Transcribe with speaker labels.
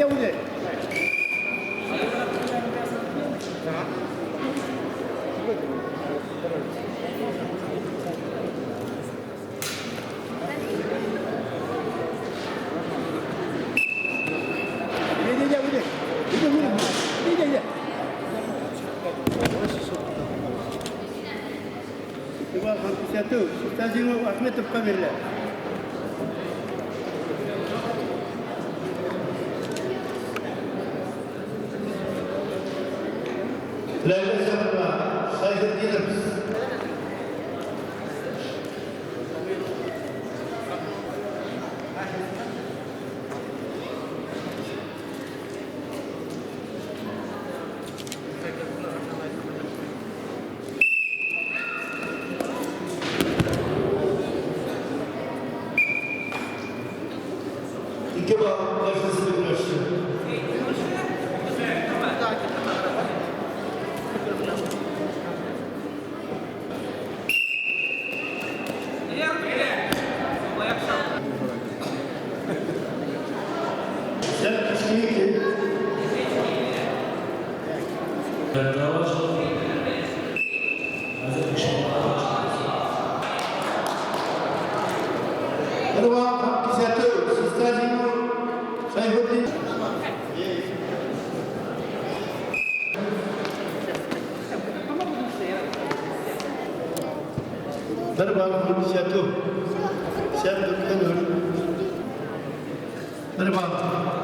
Speaker 1: जाऊ दे. Coba hampir satu, kita jenguk Ahmed tepat bila.
Speaker 2: Leyla Sabra, Sayfettin Erbiz. İki bağ başlasını güneşti. Sen kişiyi ki Merhaba, hampir satu, kita jenguk Sayfettin. Merhaba, hampir satu. Siap, Dr. Nur. Merhaba.